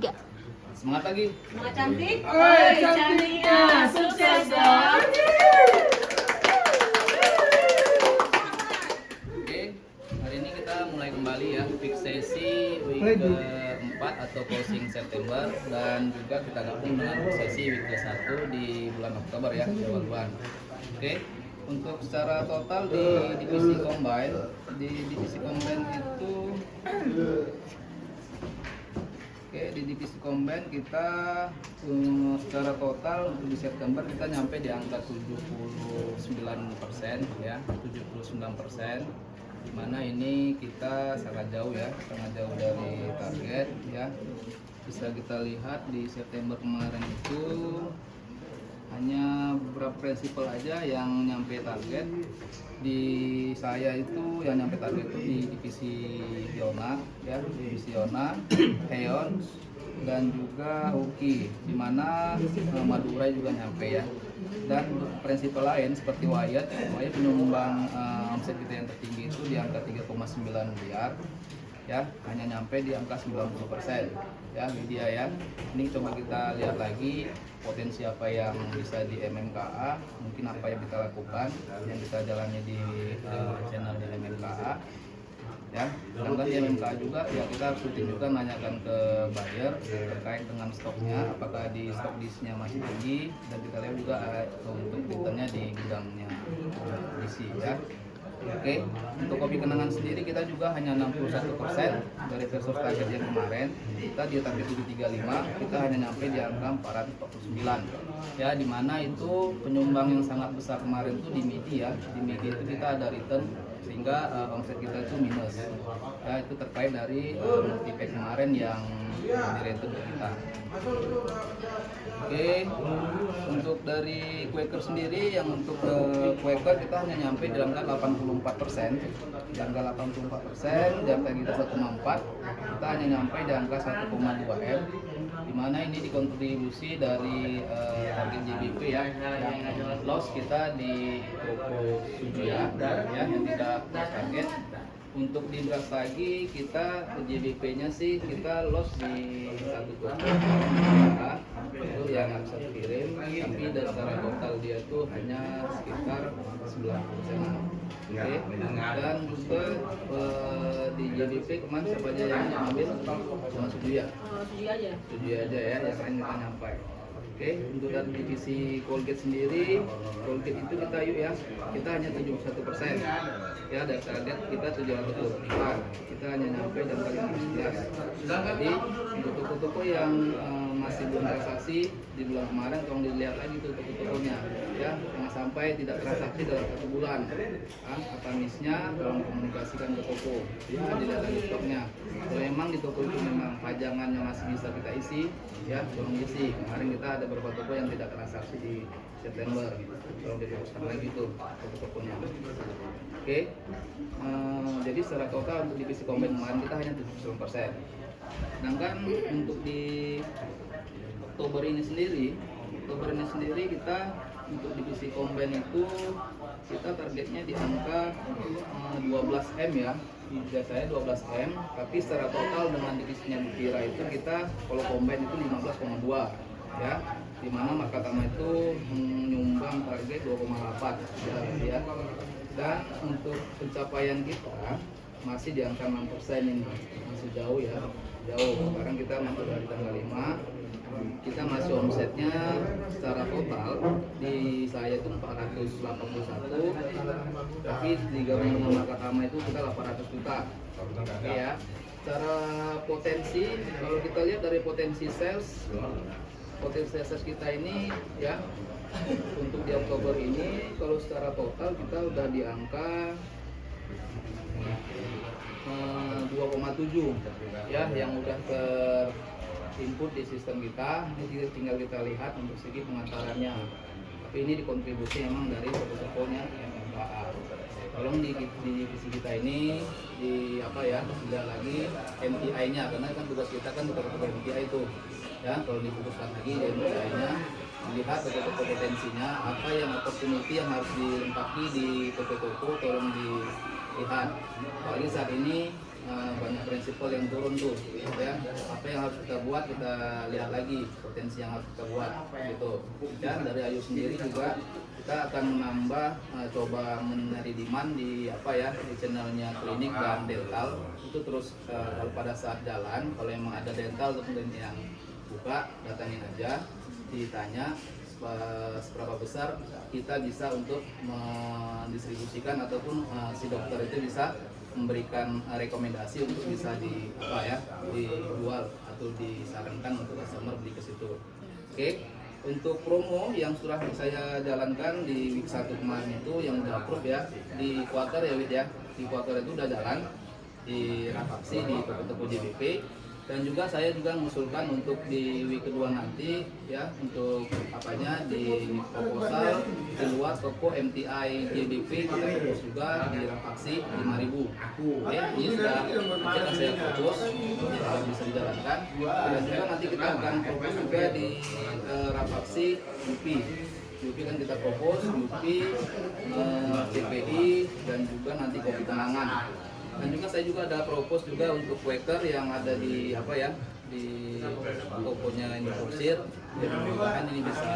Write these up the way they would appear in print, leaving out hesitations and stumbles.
Ya. Semangat lagi. Semangat cantik. Oi, cantiknya. Sukses dong. Oke, hari ini kita mulai kembali ya peak sesi week ke-4 atau closing September, dan juga kita gabung dengan sesi week ke-1 di bulan Oktober ya, awal bulan. Oke, untuk secara total di divisi combine itu di divisi combine kita secara total untuk di September kita nyampe di angka 79% ya, 79%, dimana ini kita sangat jauh ya, sangat jauh dari target ya. Bisa kita lihat di September kemarin itu hanya beberapa prinsipal aja yang nyampe target. Di saya itu yang nyampe target itu di divisi Yona ya, divisi Yona, Heon, dan juga Uki, dimana Madura juga nyampe ya. Dan prinsipal lain seperti Wyatt penyumbang omset kita yang tertinggi itu di angka 3,9 miliar ya, hanya nyampe di angka 90% ya, Lydia ya. Ini coba kita lihat lagi potensi apa yang bisa di MMKA, mungkin apa yang kita lakukan, yang kita jalani di channelnya MMKA ya. Sedangkan di MMKA juga ya kita harus rutin juga nanyakan ke buyer terkait dengan stoknya, apakah di stok disnya masih tinggi, dan kita lihat juga untuk returnnya di gudangnya DC ya. Oke, untuk kopi kenangan sendiri kita juga hanya 61% dari versus target yang kemarin. Kita di target 735, kita hanya nyampe di angka 449 ya, dimana itu penyumbang yang sangat besar kemarin itu di MIDI ya. Di MIDI itu kita ada return sehingga omset kita itu minus ya, itu terkait dari multipack kemarin yang di return ke kita. Oke, untuk dari Quaker sendiri, yang untuk Quaker kita hanya nyampe di angka 84%, di angka 84%, di angka kita 1,4, kita hanya nyampe di angka 1,2 M, dimana ini dikontribusi dari target JBP ya, yang loss kita di toko Sujiya ya, yang tidak loss target. Untuk di beras lagi kita JBP-nya sih kita loss di satu toko itu yang nggak bisa dikirim, tapi dari secara total dia tuh hanya sekitar 9%. Oke, dan juga di JBP kemarin siapa aja yang ambil sama Sujiya? Sujiya aja ya, yang lain kita nyampai. Oke, untuk dari divisi Colgate sendiri, Colgate itu kita ya, kita hanya 71% ya, dari target kita 724, kita hanya nyampe dan kali 11. Jadi untuk toko-toko yang masih belum transaksi di bulan kemarin, tolong dilihat lagi tuh toko-tokonya ya, jangan sampai tidak transaksi dalam 1 bulan. Apa misnya tolong komunikasikan ke toko ya, dilihat lagi stoknya. Kalau memang di toko itu memang pajangannya masih bisa kita isi ya, tolong isi. Kemarin kita ada beberapa toko yang tidak transaksi di September, tolong difokuskan lagi tuh toko-tokonya. Oke, jadi secara total untuk divisi combine kemarin kita hanya 79%. Sedangkan untuk di Oktober ini sendiri kita untuk divisi combine itu kita targetnya di angka 12 M ya, biasanya 12 M, tapi secara total dengan divisinya Bukira itu kita kalau combine itu 15,2 ya, dimana Makatama itu menyumbang target 2,8 ya. Dan untuk pencapaian kita masih di angka 6% ini, masih jauh ya, jauh. Sekarang kita masuk dari tanggal 5, kita masih omsetnya secara total di saya itu 481, tapi digabung dengan Makatama itu kita 800 juta. Oke ya. Secara potensi, kalau kita lihat dari potensi sales kita ini ya, untuk di Oktober ini kalau secara total kita udah di angka 2,7 ya, yang udah input di sistem kita. Ini tinggal kita lihat untuk segi pengantarannya, tapi ini dikontribusi memang dari toko-tokonya MMKA. Tolong di divisi kita ini di apa ya, lihat lagi MTI-nya, karena kan tugas kita kan toko-toko MTI itu ya, kalau difokuskan lagi di MTI-nya, dilihat toko-toko potensinya, apa yang opportunity yang harus dilengkapi di toko-toko, tolong dilihat. Apalagi saat ini banyak prinsipal yang turun tuh, gitu ya. Apa yang harus kita buat, kita lihat lagi potensi yang harus kita buat, gitu. Dan dari Ayu sendiri juga kita akan menambah, coba mencari demand di di channelnya klinik dan dental. Itu terus kalau pada saat jalan, kalau emang ada dental atau klinik yang buka, datangin aja, ditanya seberapa besar kita bisa untuk mendistribusikan ataupun si dokter itu bisa memberikan rekomendasi untuk bisa dijual atau disarankan untuk customer beli ke situ. Oke. Untuk promo yang sudah saya jalankan di week 1 kemarin itu yang udah approve ya di quarter ya Wid ya. Di quarter itu udah jalan di Rafaksi, di toko-toko JBP, dan juga saya juga mengusulkan untuk di week kedua nanti ya untuk di proposal di luar toko MTI JBP kita propose juga di Rafaksi 5.000. Oke, ini sudah nanti akan saya propose kalau bisa dijalankan, dan juga nanti kita akan propose juga di Rafaksi UPI kan kita propose UPI, CPI, dan juga nanti kopi kenangan. Dan juga saya juga ada propose juga untuk Quaker yang ada di di tokonya ini Forsir, dan mudah-mudahan ini bisa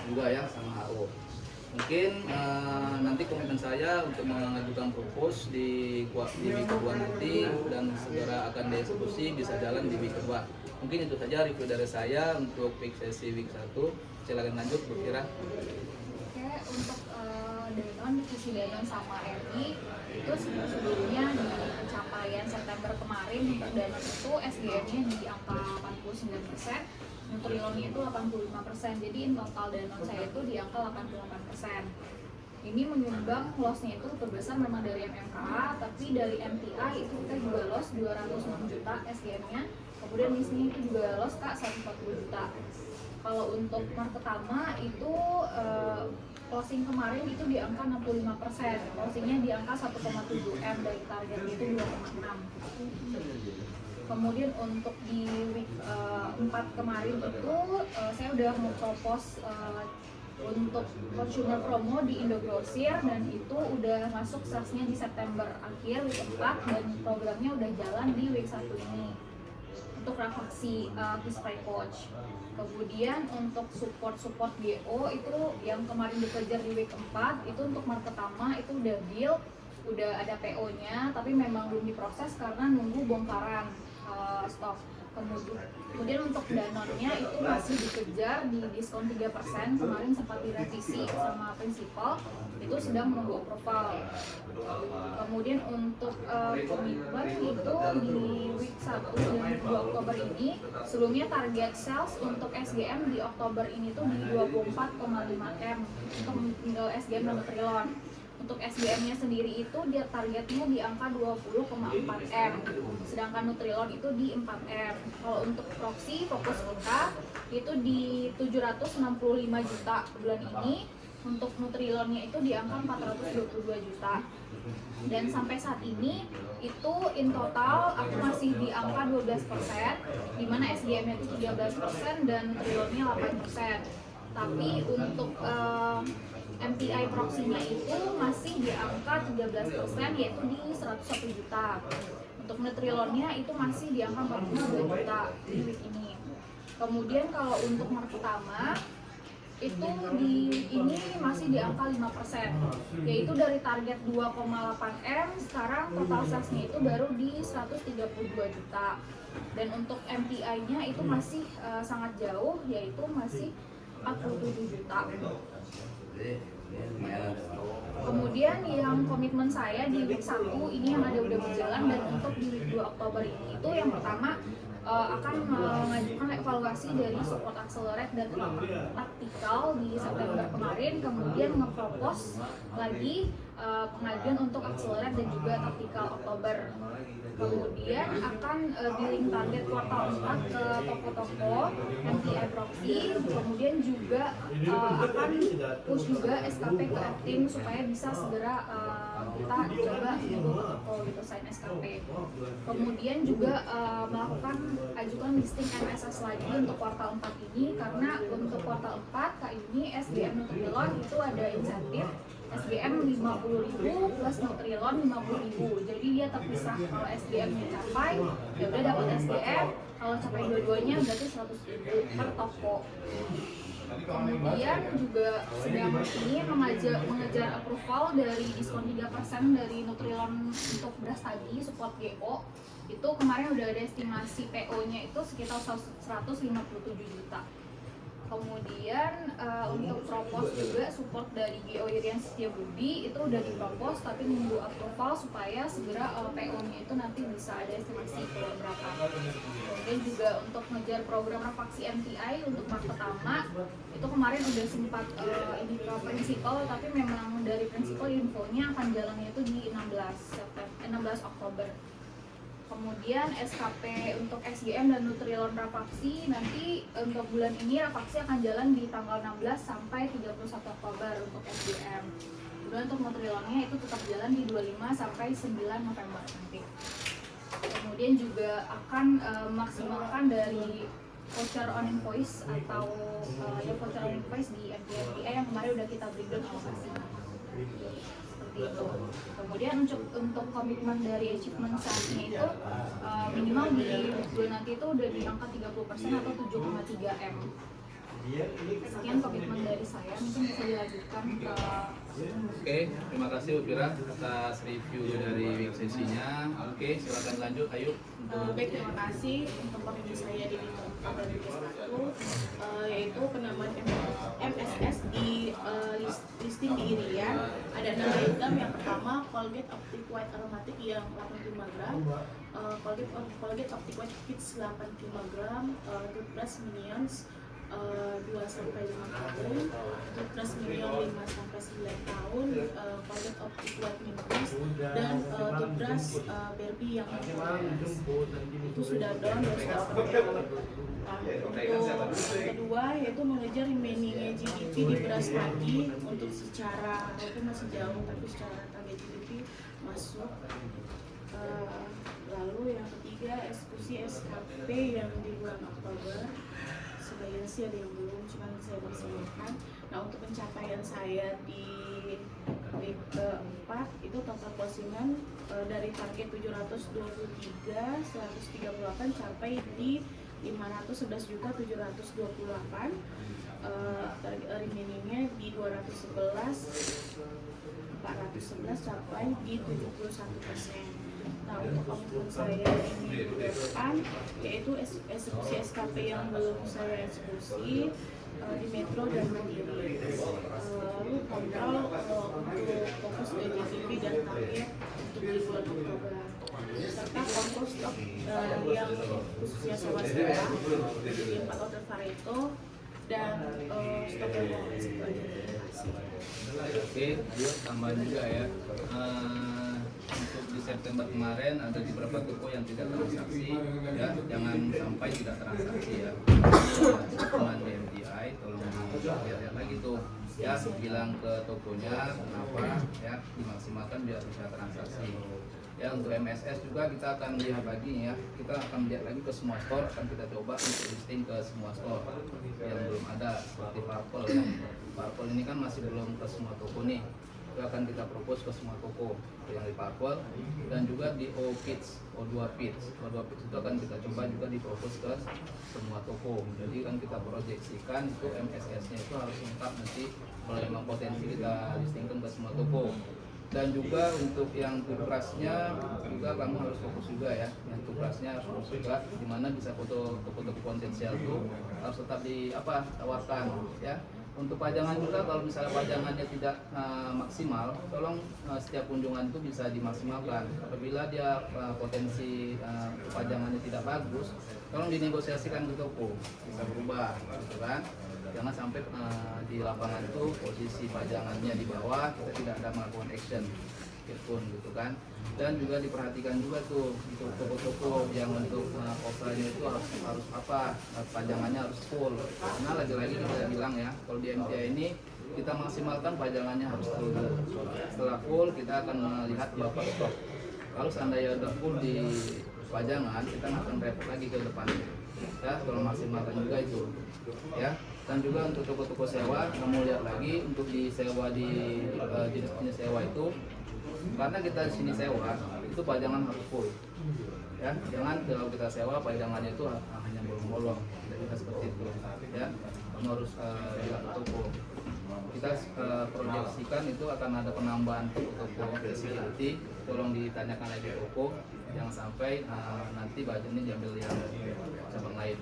juga ya sama HO. Mungkin nanti komitmen saya untuk mengajukan propose di week kedua nanti, dan segera akan dieksekusi bisa jalan di week kedua. Mungkin itu saja review dari saya untuk peak sesi week 1. Silakan lanjut Bu Kira. Oke, untuk Danon, sesi Danon sama RI itu sebelumnya di pencapaian September kemarin untuk Danon itu SGM-nya di angka 89%, Nutrilonnya itu 85%, jadi in total Danon saya itu di angka 88%. Ini menyumbang loss-nya itu terbesar memang dari MMKA, tapi dari MTI itu kita juga loss 206 juta SGM-nya, kemudian misinya itu juga loss Kak 140 juta. Kalau untuk Marketama itu closing kemarin itu di angka 65%, closingnya di angka 1,7 M dari target itu 2,6. Kemudian untuk di week 4 kemarin itu saya udah mau-propose untuk consumer promo di Indogrosir, dan itu udah masuk salesnya di September akhir week 4, dan programnya udah jalan di week 1 ini untuk Rafaksi Kispray Coach. Kemudian untuk support GO itu yang kemarin dikejar di week 4 itu untuk Marketama itu udah deal, udah ada PO-nya, tapi memang belum diproses karena nunggu bongkaran stok. Kemudian untuk Danone-nya itu masih dikejar di diskon 3%, kemarin sempat direvisi sama prinsipal, itu sedang menunggu approval. Kemudian untuk komitmen itu di week 1 dan 2 Oktober ini, sebelumnya target sales untuk SGM di Oktober ini tuh di 24,5 M untuk SGM dan Nutrilon. Untuk SGM-nya sendiri itu dia targetnya di angka 20,4 M, sedangkan Nutrilon itu di 4 M. Kalau untuk proxy fokus kita itu di 765 juta bulan ini, untuk Nutrilonnya itu di angka 422 juta. Dan sampai saat ini itu in total aku masih di angka 12%, di mana SGM-nya itu 13% dan Nutrilonnya 8%. Tapi untuk MTI proxy-nya itu masih di angka 13%, yaitu di 101 juta. Untuk Nutrilonnya itu masih di angka 42 juta di week ini. Kemudian kalau untuk Marketama itu di ini masih di angka 5%, yaitu dari target 2,8 M, sekarang total sales-nya itu baru di 132 juta. Dan untuk MTI-nya itu masih sangat jauh, yaitu masih 47 juta. Kemudian yang komitmen saya di week 1 ini yang ada udah berjalan, dan untuk di week 2 Oktober ini itu yang pertama akan mengajukan evaluasi dari support accelerate dan taktikal di September kemarin, kemudian nge-propose lagi pengajuan untuk accelerate dan juga taktikal Oktober. Kemudian akan billing target kuartal 4 ke toko-toko MTI proxy, kemudian juga akan push juga SKP ke Acting supaya bisa segera kita coba untuk toko gitu sign SKP. Kemudian juga melakukan ajukan listing MSS lagi untuk kuartal 4 ini, karena untuk kuartal 4 kali ini SGM Nutrilon itu ada insentif SGM 50.000 plus Nutrilon 50.000. Jadi dia terpisah, kalau SGM-nya capai ya udah dapat SGM, kalau capai dua-duanya berarti 100.000 per toko. Kemudian juga sedang ini mengejar approval dari diskon 3% dari Nutrilon untuk beras tagi support GO. Itu kemarin udah ada estimasi PO-nya itu sekitar 157 juta. Kemudian untuk propos juga support dari GO Irian Setiabudi itu udah dipropos tapi nunggu approval supaya segera PO-nya itu nanti bisa ada estimasi berapa. Kemudian juga untuk ngejar program revaksi MTI untuk part pertama itu kemarin udah sempat ini ke prinsipal, tapi memang dari prinsipal infonya akan jalannya itu di 16 Oktober. Kemudian SKP untuk SGM dan Nutrilon Rafaksi nanti untuk bulan ini Rafaksi akan jalan di tanggal 16 sampai 31 Oktober untuk SGM. Kemudian untuk Nutrilonnya itu tetap jalan di 25 sampai 9 November nanti. Kemudian juga akan maksimalkan dari voucher on invoice atau voucher on invoice di MPMPA yang kemarin udah kita breakdown alokasi. Itu. Kemudian untuk komitmen dari achievement saatnya itu minimal di bulan nanti itu udah di angka 30% atau 7,3 M. Sekian komitmen dari saya, mungkin bisa dilanjutkan ke. Oke, terima kasih Bu Fira atas review dari sesinya. Oke, silakan lanjut, ayo. Baik, terima kasih untuk komitmen saya di bidang dan tugas 1, yaitu penambahan MSS di listing di Irian. Ada 6 item. Yang pertama Colgate Optic White Aromatic yang 85 gram, Colgate Optic White Kids 85 gram, toothbrush Minions 2-5 tahun, toothbrush Minion 5-9 tahun, Colgate Optic White Minus, dan toothbrush Barbie yang itu sudah down dan sudah overall. Untuk kedua yaitu mengejar remaining GDP di beras tagi untuk secara walaupun masih jauh tapi secara target GDP masuk. Lalu yang ketiga eksekusi SKP yang di bulan Oktober. Sebagian sih ada yang belum, cuma saya maksimalkan. Nah, untuk pencapaian saya di week keempat itu total closingan dari target 723 138 capai di 511.728. Target remainingnya di 211 411 capai di 71%. Nah, untuk komitmen saya ini minggu depan yaitu eksekusi SKP yang belum saya eksekusi di Metro dan Mandiri, lalu kontrol untuk fokus ke GDP dan target untuk di bulan Oktober, serta kontrol stok yang khususnya swasta di 4 order Pareto dan stok yang mau itu aja. Terima kasih. Oke, yuk tambahan juga ya. Untuk di September kemarin ada di beberapa toko yang tidak transaksi, ya jangan sampai tidak transaksi ya. Teman di MDI tolong dilihat lagi tuh, ya bilang ke tokonya kenapa ya dimaksimalkan biar bisa transaksi. Ya untuk MSS juga kita akan lihat lagi ya, kita akan lihat lagi ke semua store, akan kita coba untuk listing ke semua store yang belum ada seperti Purple ya. Purple ini kan masih belum ke semua toko nih. Itu akan kita propose ke semua toko yang di Purple dan juga di O2 Pits itu akan kita coba juga dipropose ke semua toko. Jadi kan kita proyeksikan itu MSS-nya itu harus lengkap nanti kalau memang potensi kita listingkan ke semua toko. Dan juga untuk yang toothbrushnya juga kamu harus fokus juga ya, yang toothbrushnya harus fokus juga dimana bisa toko-toko potensial itu harus tetap tawarkan ya. Untuk pajangan juga kalau misalnya pajangannya tidak maksimal, tolong setiap kunjungan itu bisa dimaksimalkan. Apabila dia potensi pajangannya tidak bagus, tolong dinegosiasikan ke toko, bisa berubah, gitu kan? Jangan sampai di lapangan itu posisi pajangannya di bawah, kita tidak ada melakukan action, gitu kan? Dan juga diperhatikan juga tuh untuk toko-toko yang untuk offline itu harus pajangannya harus full. Karena lagi-lagi kita bilang ya, kalau di MTA ini kita maksimalkan pajangannya harus full. Setelah full kita akan melihat berapa stok. Kalau seandainya udah full di pajangan, kita nggak akan repot lagi ke depan. ya, tolong maksimalkan juga itu ya. Dan juga untuk toko-toko sewa, kamu lihat lagi untuk disewa di jenis sewa itu, karena kita di sini sewa itu pajangan harus full ya, jangan kalau kita sewa pajangannya itu hanya bolong-bolong, tidak bisa seperti itu ya. Kamu harus lihat ke toko. Kita proyeksikan itu akan ada penambahan toko security, tolong ditanyakan lagi toko, jangan sampai nanti budgetnya diambil yang cabang lain.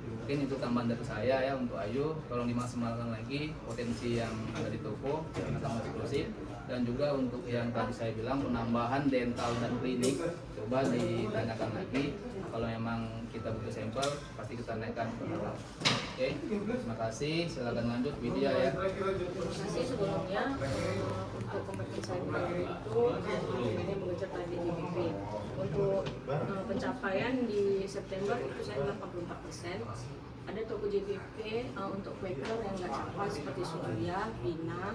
Mungkin itu tambahan dari saya ya untuk Ayu, tolong dimaksimalkan lagi potensi yang ada di toko, jangan tambah eksklusif. Dan juga untuk yang tadi saya bilang penambahan dental dan klinik, coba ditanyakan lagi. Kalau memang kita butuh sampel, pasti kita naikkan. Oke, terima kasih. Silakan lanjut Widya ya. Terima kasih sebelumnya untuk kompetensi saya itu ini mengejar target GBP. Untuk pencapaian di September itu saya 84%. Ada toko JBP untuk Quaker yang nggak capai seperti Surya, Bina,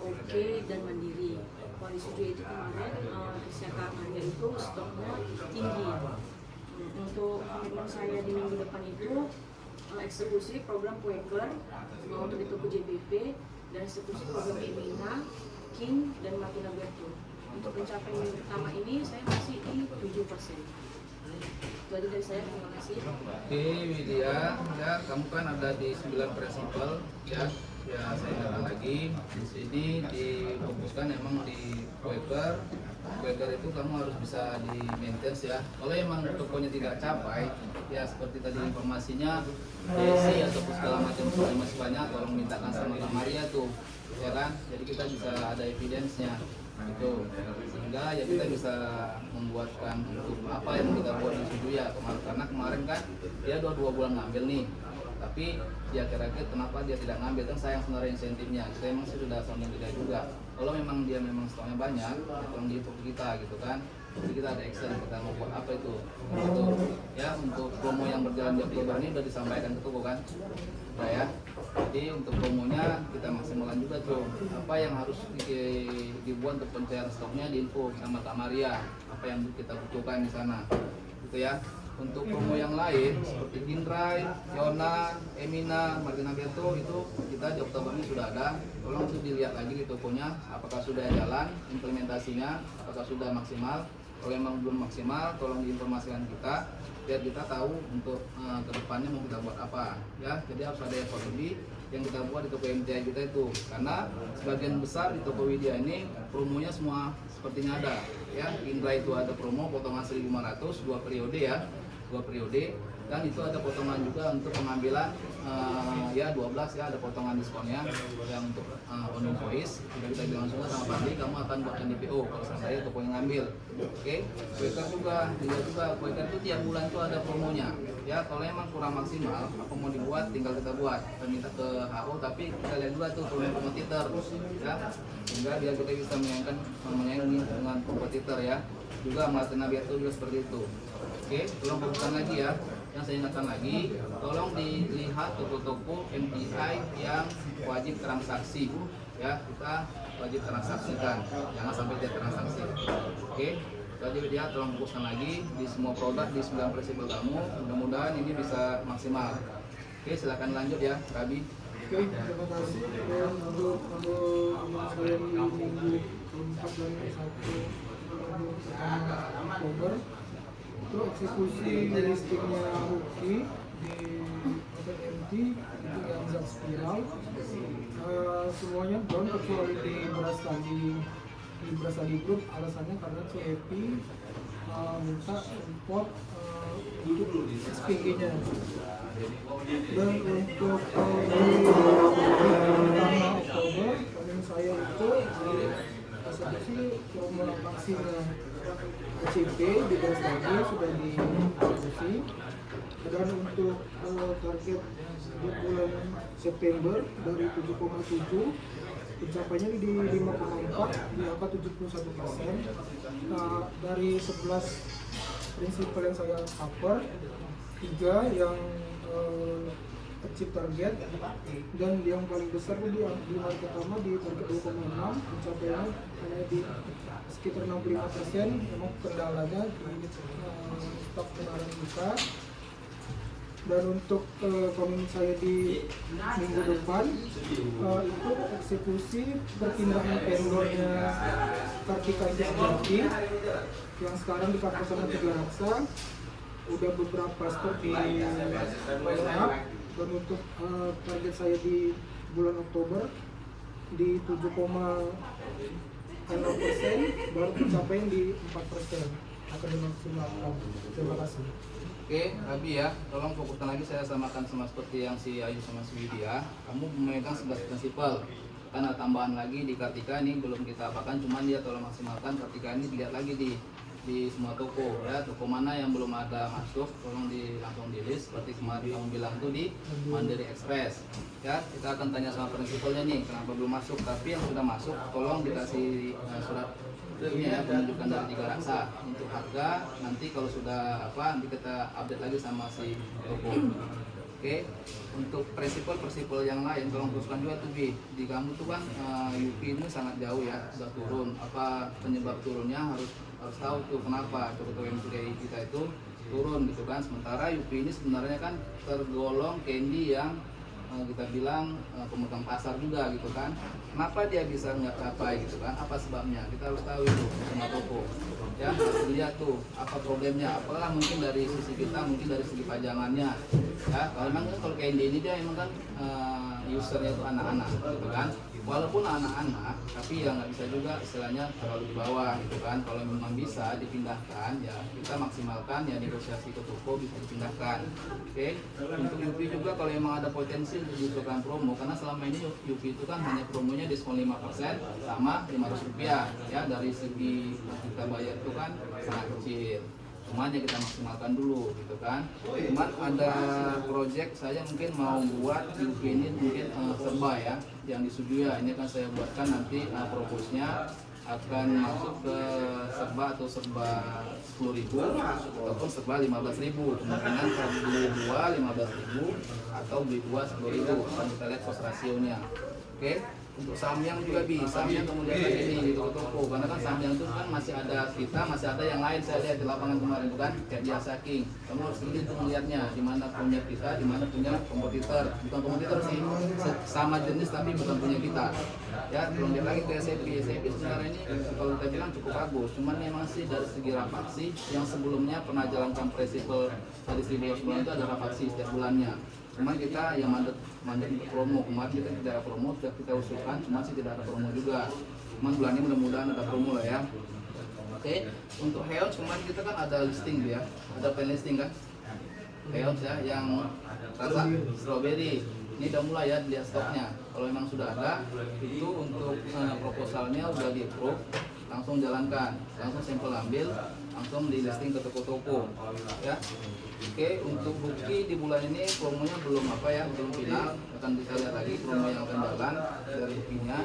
Oke dan Mandiri. Wali Suju itu kemarin Siaka Maria itu stoknya tinggi. Untuk komitmen saya di minggu depan itu eksekusi program Quaker untuk di toko JBP dan eksekusi program Emina, King dan Martina Bertu. Untuk pencapaian minggu pertama ini saya masih di 7%. Itu aja dari saya, terima kasih. Oke Widya, ya kamu kan ada di 9 prinsipal ya. Ya saya ingatkan lagi, di sini difokuskan emang di Quaker. Quaker itu kamu harus bisa di maintain ya. Kalau emang tokonya tidak capai, ya seperti tadi informasinya DSI ataupun segala macam sudah masih banyak, tolong mintakan sama Kak Maria tuh, ya kan? Jadi kita bisa ada evidence-nya gitu, sehingga ya kita bisa membuatkan untuk apa yang kita buat di studio ya karena kemarin kan dia 2 bulan ngambil nih, tapi dia kira-kira kenapa dia tidak ngambil, kan sayang sebenarnya insentifnya. Kita emang sih sudah sounding tidak juga, kalau memang dia memang stoknya banyak ya tolong di kita gitu kan. Jadi kita ada action, kita mau buat apa itu gitu ya. Untuk promo yang berjalan di Oktober ini udah disampaikan ke toko kan, udah ya. Jadi untuk promonya kita maksimalkan juga tuh, apa yang harus dibuat untuk pencairan stoknya diinfo sama Kak Maria, apa yang kita butuhkan di sana gitu ya. Untuk promo yang lain seperti Kindrai, Yona, Emina, Martina Berto itu kita di Oktober ini sudah ada. Tolong itu dilihat lagi di tokonya apakah sudah jalan implementasinya, apakah sudah maksimal. Kalau memang belum maksimal, tolong diinformasikan kita biar kita tahu untuk kedepannya mau kita buat apa ya. Jadi harus ada effort lebih yang kita buat di toko MTI kita itu, karena sebagian besar di toko Widya ini promonya semua sepertinya ada ya. Indra itu ada promo potongan 1.500 2 periode ya, 2 periode, dan itu ada potongan juga untuk pengambilan ya 12 ya, ada potongan diskonnya yang untuk on invoice. Sudah kita bilang semua sama Pandi, kamu akan buatkan DPO kalau saya toko yang ngambil. Oke, Quaker juga Quaker itu tiap bulan itu ada promonya ya. Kalau emang kurang maksimal apa mau dibuat tinggal kita buat, kita minta ke HO, tapi kita lihat juga tuh promo kompetitor ya, sehingga biar kita bisa menyaingi dengan kompetitor ya. Juga Martina Berto juga seperti itu. Oke, tolong fokuskan lagi ya. Yang saya ingatkan lagi, tolong dilihat toko-toko MTI yang wajib transaksi ya, kita wajib transaksikan, jangan sampai tidak transaksi. Oke, jadi dia tolong fokuskan lagi di semua produk di 9 prinsipal kamu, mudah-mudahan ini bisa maksimal. Oke, silakan lanjut ya Rabi. Oke, terima kasih. Dan untuk saya di minggu keempat dan Oktober itu eksekusi listingnya Huki di MT itu yang zat spiral, semuanya down kecuali di Beras Tadi Group. Alasannya karena CEP minta import untuk SPG-nya. Dan untuk pertama Oktober saya itu eksekusi promo vaksinnya CP di Beras Tadi sudah dieksekusi. Dan untuk target di bulan September dari 7,7 pencapaiannya di 5,4, di angka 71%. Nah, dari 11 prinsipal yang saya cover, 3 yang achieve target, dan yang paling besar di hari pertama di target 2,6, pencapaiannya hanya di sekitar 65%. Memang kendalanya di stok kendaraan kita. Dan untuk komitmen saya di minggu depan itu eksekusi perpindahan vendornya Kartika Indah yang sekarang di Kartu sama Tiga Raksa udah beberapa stok di up. Dan untuk target saya di bulan Oktober di 7,6% baru mencapai di 4% akan dimaksimalkan. Terima kasih. Oke, Abi ya, tolong fokuskan lagi, saya samakan sama seperti yang si Ayu sama si Widya. Kamu memegang 11 prinsipal. Kan ada tambahan lagi di Kartika ini belum kita apakan, cuman dia tolong maksimalkan Kartika ini dilihat lagi di semua toko ya. Toko mana yang belum ada masuk tolong langsung di list seperti kemarin kamu bilang tuh di Mandiri Express ya. Kita akan tanya sama prinsipalnya nih kenapa belum masuk, tapi yang sudah masuk tolong dikasih surat ini ya, penunjukan dari Tiga Raksa untuk harga. Nanti kalau sudah nanti kita update lagi sama si toko. Oke, untuk prinsipal yang lain tolong teruskan juga tuh Bi. Di kamu tuh kan UP ini sangat jauh ya, sudah turun. Apa penyebab turunnya harus tahu tuh kenapa toko MCDI kita itu turun gitu kan. Sementara UP ini sebenarnya kan tergolong candy yang kita bilang pemegang pasar juga gitu kan. Kenapa dia bisa nggak capai gitu kan? Apa sebabnya? Kita harus tahu itu sama toko. Ya, harus lihat tuh apa problemnya. Apalah mungkin dari sisi kita, mungkin dari segi pajangannya. Ya, kalau memang kalau kayak ini dia emang kan usernya itu anak-anak gitu kan. Walaupun anak-anak, tapi ya nggak bisa juga istilahnya terlalu di bawah gitu kan. Kalau memang bisa dipindahkan, ya kita maksimalkan ya negosiasi ke toko bisa dipindahkan. Oke, untuk UP juga kalau memang ada potensi untuk diusulkan promo, karena selama ini UP itu kan hanya promonya diskon 5% sama Rp500 ya. Dari segi kita bayar itu kan sangat kecil. Cuman ya kita maksimalkan dulu gitu kan. Cuman ada project saya mungkin mau buat UP ini mungkin serba ya, yang di studio ya. Ini kan saya buatkan nanti proposnya akan masuk ke serba atau serba 10.000 ataupun serba 15.000. Kemungkinan kalau beli 2 15.000 atau beli 2 10.000. Akan kita lihat cost rasionya. Oke. Untuk Samyang juga bisa, Samyang kemudian lagi di toko, karena kan Samyang itu kan masih ada yang lain. Saya lihat di lapangan kemarin itu kan kayak biasa King. Kamu harus lihat tuh melihatnya di mana punya kita, di mana punya kompetitor. Bukan kompetitor sih, sama jenis tapi bukan punya kita. Ya, belum lihat lagi ke SAP sebenarnya ini kalau kita bilang cukup bagus. Cuman memang sih dari segi rapaksi yang sebelumnya pernah jalankan prinsipal dari 1.200 bulan itu ada rapaksi setiap bulannya. Cuman kita yang mandat untuk promo, kemarin kita tidak ada promo, sudah kita usulkan, cuma sih tidak ada promo juga. Cuman bulan ini mudah-mudahan ada promo lah ya. Oke, untuk Health kemarin kita kan ada listing ya, ada pen listing kan. Health ya, yang rasa strawberry. Ini udah mulai ya dilihat stoknya. Kalau memang sudah ada, itu untuk proposalnya udah di approve, langsung jalankan, langsung sampel ambil, langsung di listing ke toko-toko ya. Oke, untuk bukti di bulan ini promonya belum belum final, akan kita lihat lagi promo yang akan jalan dari buktinya.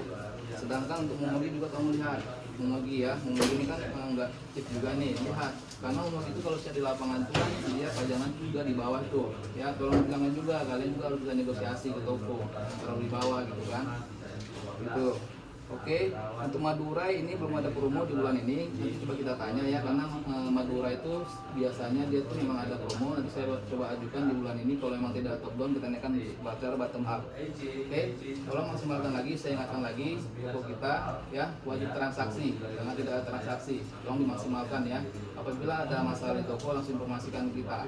Sedangkan untuk Momogi juga kamu lihat, Momogi ini kan nggak chip juga nih, lihat. Karena Momogi itu kalau saya di lapangan itu kan dia pajangan juga di bawah tuh, ya tolong jangan juga, kalian juga harus bisa negosiasi ke toko, taruh di bawah gitu kan, gitu. Oke, untuk Madurai ini belum ada promo di bulan ini. Nanti coba kita tanya ya, karena Madurai itu biasanya dia tuh memang ada promo. Nanti saya coba ajukan di bulan ini. Kalau memang tidak top down, kita naikkan secara bottom up. Oke, tolong maksimalkan lagi. Saya ingatkan lagi untuk kita ya wajib transaksi. Karena tidak ada transaksi, tolong dimaksimalkan ya. Apabila ada masalah di toko, langsung informasikan kita.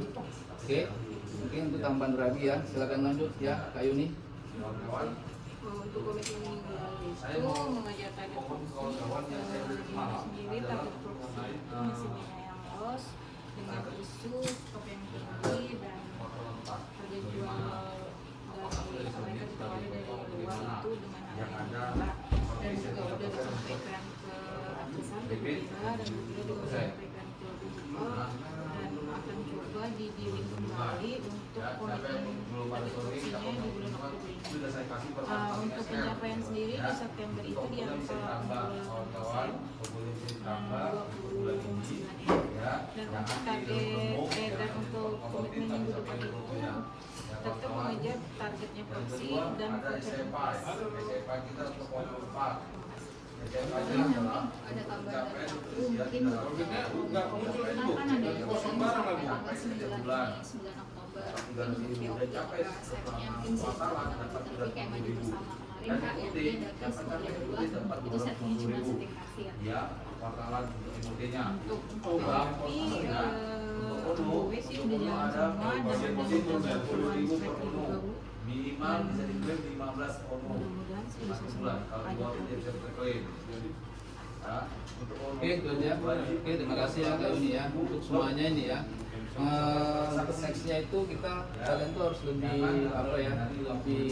Oke, mungkin itu tambahan Rabi ya. Silakan lanjut ya, Kak Yuni. Untuk komitmen minggu lalu itu mengajar target produksi sendiri, target produksi itu masih banyak yang loss dengan isu stok yang tinggi dan harga jual dari mereka ditawari dari luar itu dengan harga yang murah, dan juga udah disampaikan ke atasan dan juga disampaikan ke digital, dan akan coba didiring kembali untuk komitmen target produksinya di bulan Oktober ini. Untuk pencapaian sendiri di September itu di angka 60% dan 29 dan untuk target dan untuk komitmen minggu depan itu tetap mengejar targetnya produksi dan konsentrasi. Ada tambahan dari aku mungkin kan ada yang tanggal 9 Oktober ini resepnya mungkin tapi kayak maju bersama kemarin Kak yang dia daging semuanya dua itu setnya cuma setting kasir. Untuk kopi gue sih udah jalan semua dan udah keperluan snack juga Bu. Minimal bisa diklaim 15 ono. Mudah-mudahan sih bisa semua Oke, itu aja. Oke, terima kasih ya Kak Yuni ya untuk semuanya ini ya. Untuk nextnya itu kalian tuh harus lebih apa ya, lebih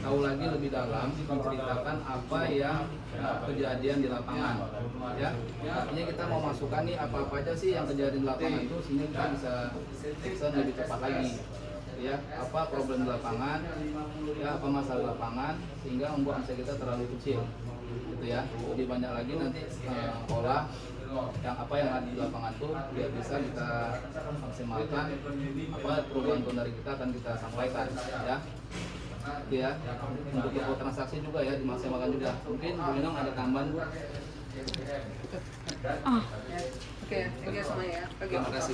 tahu lagi lebih dalam menceritakan apa yang kejadian di lapangan ya. Artinya kita mau masukkan nih apa aja sih yang kejadian di lapangan itu sehingga kita bisa action lebih cepat lagi ya, apa problem di lapangan ya, apa masalah di lapangan sehingga membuat omset kita terlalu kecil gitu ya. Lebih banyak lagi nanti olah yang apa yang ada di lapangan tuh biar bisa kita maksimalkan apa perubahan dari kita akan kita sampaikan ya. Gitu ya. Untuk info transaksi juga ya dimaksimalkan juga. Mungkin Bu Linong ada tambahan Bu? Oke, thank you semuanya ya. Terima kasih.